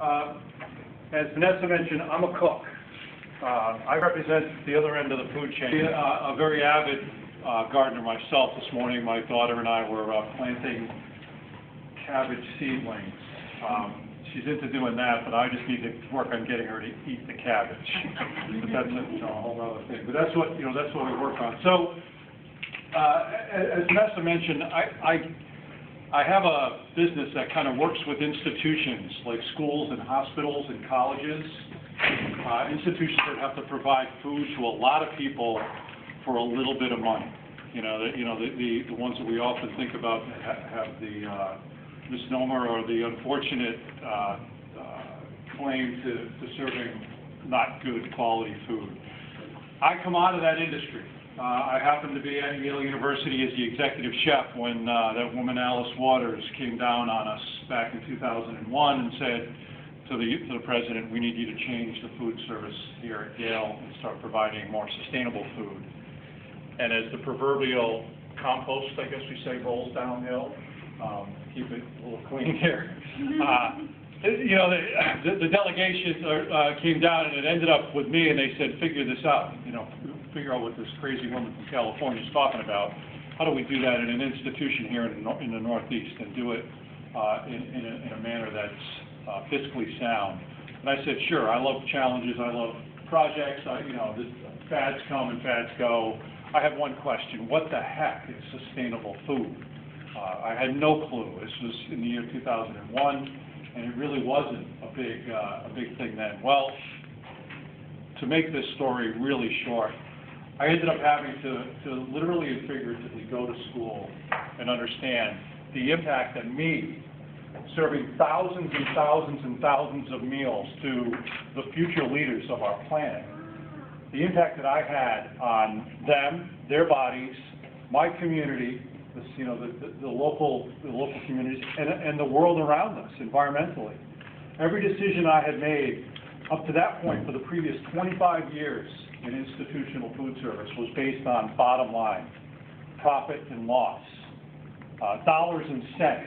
As Vanessa mentioned, I'm a cook. I represent the other end of the food chain. A very avid gardener myself. This morning, my daughter and I were planting cabbage seedlings. She's into doing that, but I just need to work on getting her to eat the cabbage. But that's a whole other thing. But that's what that's what we work on. So, as Vanessa mentioned, I have a business that kind of works with institutions like schools and hospitals and colleges, institutions that have to provide food to a lot of people for a little bit of money. The ones that we often think about have the misnomer or the unfortunate claim to serving not good quality food. I come out of that industry. I happened to be at Yale University as the executive chef when that woman Alice Waters came down on us back in 2001 and said to the president, "We need you to change the food service here at Yale and start providing more sustainable food." And as the proverbial compost, I guess we say, rolls downhill, keep it a little clean here. The delegation came down and it ended up with me, and they said, "Figure this out. Figure out what this crazy woman from California is talking about. How do we do that in an institution here in the Northeast and do it in a manner that's fiscally sound?" And I said, "Sure. I love challenges. I love projects. Fads come and fads go. I have one question: what the heck is sustainable food?" I had no clue. This was in the year 2001, and it really wasn't a big thing then. Well, to make this story really short, I ended up having to literally and figuratively go to school and understand the impact that me, serving thousands and thousands and thousands of meals to the future leaders of our planet, the impact that I had on them, their bodies, my community, the local communities, and the world around us environmentally. Every decision I had made up to that point for the previous 25 years in institutional food service was based on bottom line, profit and loss, dollars and cents,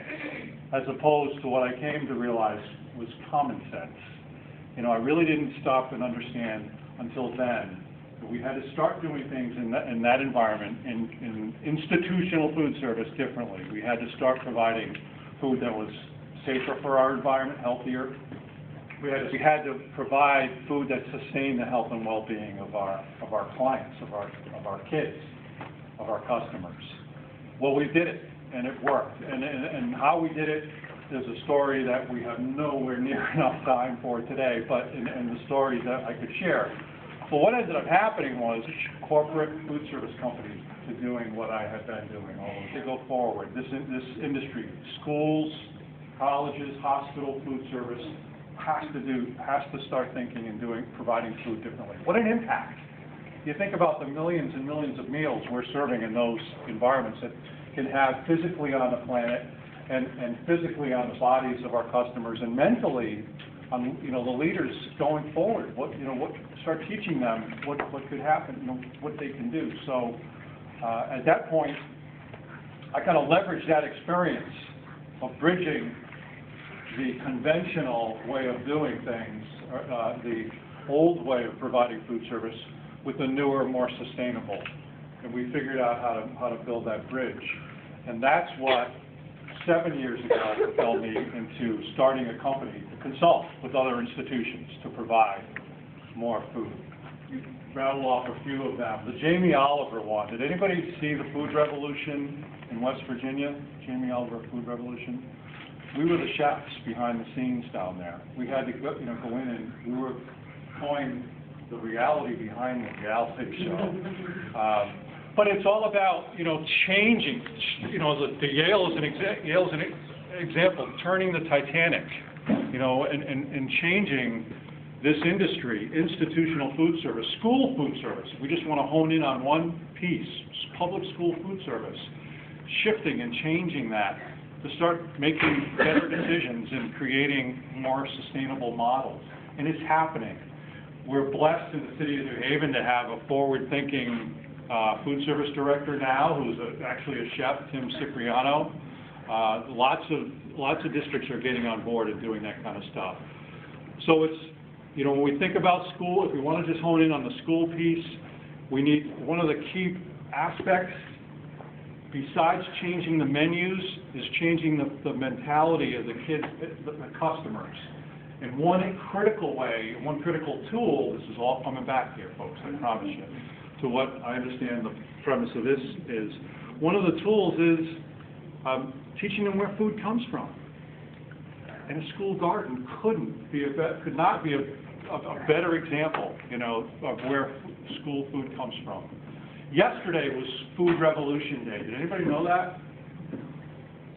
as opposed to what I came to realize was common sense. I really didn't stop and understand until then that we had to start doing things in that environment, in institutional food service, differently. We had to start providing food that was safer for our environment, healthier. We had to provide food that sustained the health and well-being of our clients, of our kids, of our customers. Well, we did it, and it worked. And how we did it is a story that we have nowhere near enough time for today, but and the stories that I could share. But what ended up happening was corporate food service companies to doing what I had been doing to go forward. This industry, schools, colleges, hospital, food service, has to start thinking and providing food differently. What an impact! You think about the millions and millions of meals we're serving in those environments that can have physically on the planet and physically on the bodies of our customers, and mentally on the leaders going forward. Start teaching them what could happen, what they can do. So at that point, I kind of leveraged that experience of bridging the conventional way of doing things, the old way of providing food service, with the newer, more sustainable. And we figured out how to build that bridge. And that's what 7 years ago propelled me into starting a company to consult with other institutions to provide more food. You rattle off a few of them. The Jamie Oliver one. Did anybody see the food revolution in West Virginia? Jamie Oliver food revolution? We were the chefs behind the scenes down there. We had to go in and we were calling the reality behind the reality show. But it's all about changing. The Yale is an example, turning the Titanic, and changing this industry, institutional food service, school food service. We just want to hone in on one piece, public school food service, shifting and changing that to start making better decisions and creating more sustainable models. And it's happening. We're blessed in the city of New Haven to have a forward-thinking food service director now, who's actually a chef, Tim Cipriano. Lots of districts are getting on board and doing that kind of stuff. So it's, you know, when we think about school, if we want to just hone in on the school piece, we need, one of the key aspects, besides changing the menus, is changing the mentality of the kids, the customers. And one critical way, one critical tool, this is all coming back here, folks, I promise you, to what I understand the premise of this is, one of the tools is teaching them where food comes from. And a school garden could not be a better example, you know, of where school food comes from. Yesterday was Food Revolution Day. Did anybody know that?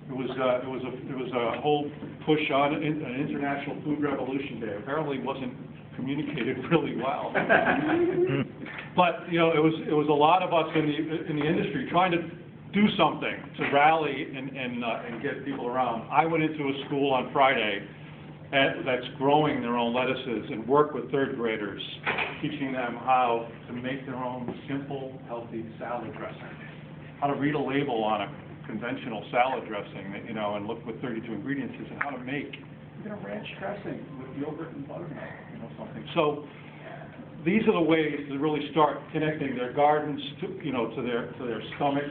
It was a whole push on an International Food Revolution Day. Apparently, it wasn't communicated really well. But you know, it was a lot of us in the industry trying to do something to rally and get people around. I went into a school on Friday that's growing their own lettuces and work with third graders, teaching them how to make their own simple, healthy salad dressing, how to read a label on a conventional salad dressing, that, you know, and look with 32 ingredients, and how to make even a ranch dressing with yogurt and buttermilk, you know, something. So these are the ways to really start connecting their gardens to, you know, to their stomachs,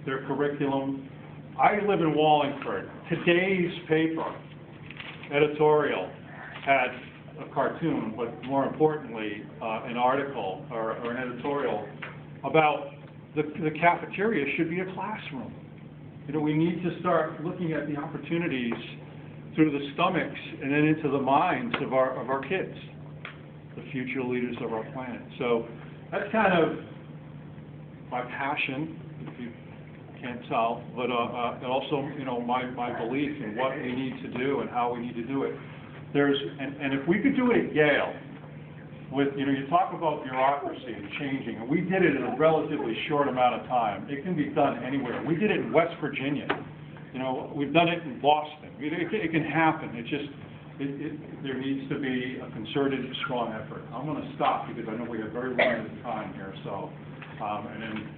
their curriculum. I live in Wallingford. Today's paper editorial had a cartoon, but more importantly, an article or an editorial about the cafeteria should be a classroom. You know, we need to start looking at the opportunities through the stomachs and then into the minds of our kids, the future leaders of our planet. So that's kind of my passion, if you can't tell, but also, you know, my belief in what we need to do and how we need to do it. And if we could do it at Yale, with, you know, you talk about bureaucracy and changing, and we did it in a relatively short amount of time. It can be done anywhere. We did it in West Virginia. You know, we've done it in Boston. It can happen. It just, there needs to be a concerted, strong effort. I'm going to stop because I know we have very limited time here. So, and then